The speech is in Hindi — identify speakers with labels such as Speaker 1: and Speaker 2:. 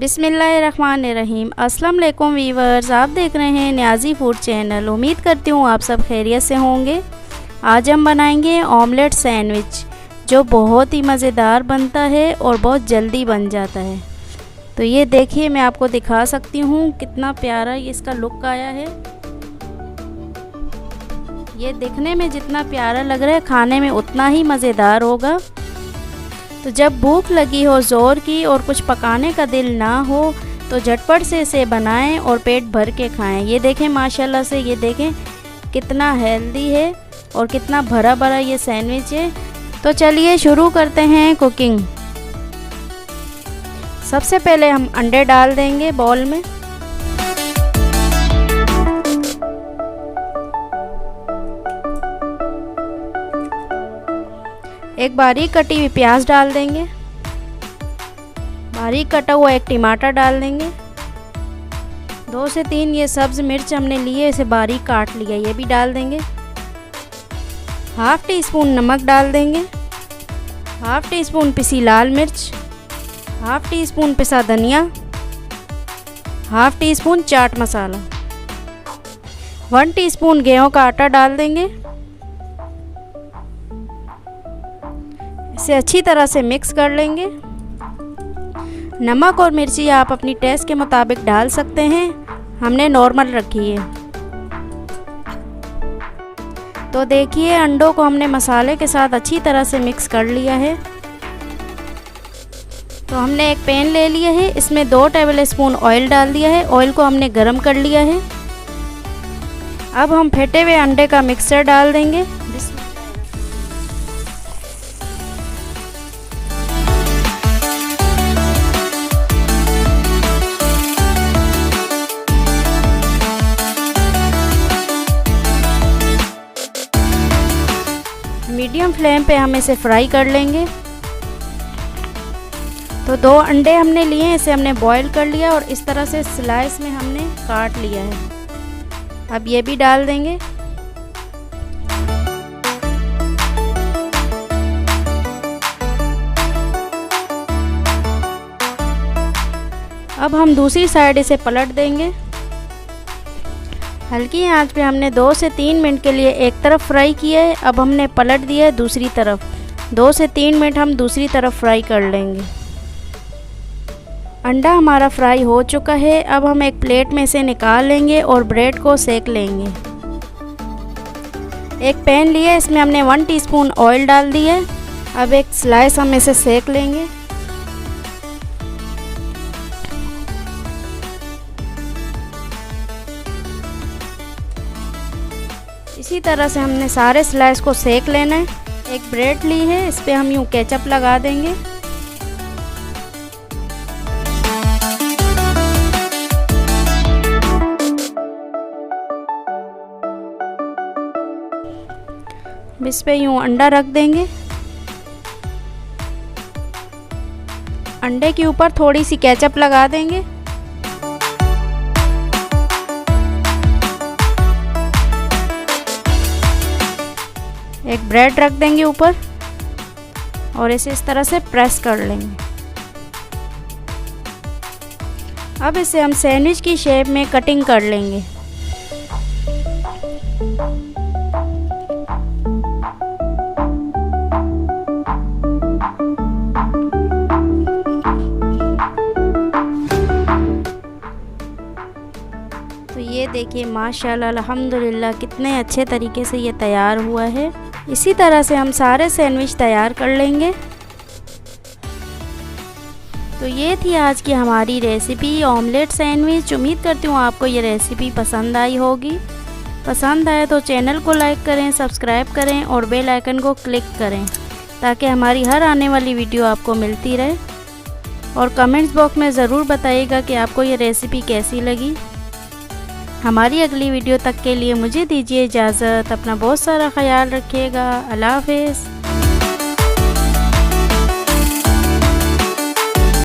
Speaker 1: बिस्मिल्लाहिर्रहमानिर्रहीम। अस्सलाम वालेकुम वीवर्स, आप देख रहे हैं न्याज़ी फूड चैनल। उम्मीद करती हूँ आप सब खैरियत से होंगे। आज हम बनाएंगे ऑमलेट सैंडविच, जो बहुत ही मज़ेदार बनता है और बहुत जल्दी बन जाता है। तो ये देखिए, मैं आपको दिखा सकती हूँ कितना प्यारा इसका लुक आया है। ये दिखने में जितना प्यारा लग रहा है, खाने में उतना ही मज़ेदार होगा। तो जब भूख लगी हो ज़ोर की और कुछ पकाने का दिल ना हो, तो झटपट से इसे बनाएं और पेट भर के खाएं। ये देखें माशाल्लाह से, ये देखें कितना हेल्दी है और कितना भरा भरा ये सैंडविच है। तो चलिए शुरू करते हैं कुकिंग। सबसे पहले हम अंडे डाल देंगे बाउल में। एक बारीक कटी हुई प्याज डाल देंगे। बारीक कटा हुआ एक टमाटर डाल देंगे। 2 से 3 ये सब्ज़ मिर्च हमने लिए, इसे बारीक काट लिया, ये भी डाल देंगे। हाफ़ टी स्पून नमक डाल देंगे। हाफ़ टी स्पून पिसी लाल मिर्च। हाफ़ टी स्पून पिसा धनिया। Half tea spoon chaat masala. 1 teaspoon गेहूं का आटा डाल देंगे। इसे अच्छी तरह से मिक्स कर लेंगे। नमक और मिर्ची आप अपनी टेस्ट के मुताबिक डाल सकते हैं, हमने नॉर्मल रखी है। तो देखिए, अंडों को हमने मसाले के साथ अच्छी तरह से मिक्स कर लिया है। तो हमने एक पैन ले लिया है, इसमें 2 टेबल स्पून ऑयल डाल दिया है। ऑयल को हमने गरम कर लिया है। अब हम फेंटे हुए अंडे का मिक्सचर डाल देंगे। मीडियम फ्लेम पे हम इसे फ्राई कर लेंगे। तो 2 अंडे हमने लिए हैं, इसे हमने बॉईल कर लिया और इस तरह से स्लाइस में हमने काट लिया है। अब ये भी डाल देंगे। अब हम दूसरी साइड इसे पलट देंगे। हल्की आंच पे हमने 2 से 3 मिनट के लिए एक तरफ फ्राई किया है। अब हमने पलट दिया है दूसरी तरफ। 2 से 3 मिनट हम दूसरी तरफ फ्राई कर लेंगे। अंडा हमारा फ्राई हो चुका है। अब हम एक प्लेट में से निकाल लेंगे और ब्रेड को सेक लेंगे। एक पैन लिया, इसमें हमने 1 टीस्पून ऑयल डाल दिया है। अब एक स्लाइस हम इसे सेक लेंगे। इसी तरह से हमने सारे स्लाइस को सेक लेना है। एक ब्रेड ली है, इस पे हम यूँ केचप लगा देंगे। इस पे यूँ अंडा रख देंगे। अंडे के ऊपर थोड़ी सी केचप लगा देंगे। एक ब्रेड रख देंगे ऊपर और इसे इस तरह से प्रेस कर लेंगे। अब इसे हम सैंडविच की शेप में कटिंग कर लेंगे। तो ये देखिए माशाल्लाह अल्हम्दुलिल्लाह कितने अच्छे तरीके से ये तैयार हुआ है। इसी तरह से हम सारे सैंडविच तैयार कर लेंगे। तो ये थी आज की हमारी रेसिपी ऑमलेट सैंडविच। उम्मीद करती हूँ आपको ये रेसिपी पसंद आई होगी। पसंद आए तो चैनल को लाइक करें, सब्सक्राइब करें और बेल आइकन को क्लिक करें, ताकि हमारी हर आने वाली वीडियो आपको मिलती रहे। और कमेंट्स बॉक्स में ज़रूर बताइएगा कि आपको ये रेसिपी कैसी लगी। हमारी अगली वीडियो तक के लिए मुझे दीजिए इजाज़त। अपना बहुत सारा ख्याल रखिएगा। अल्लाह हाफ़िज़।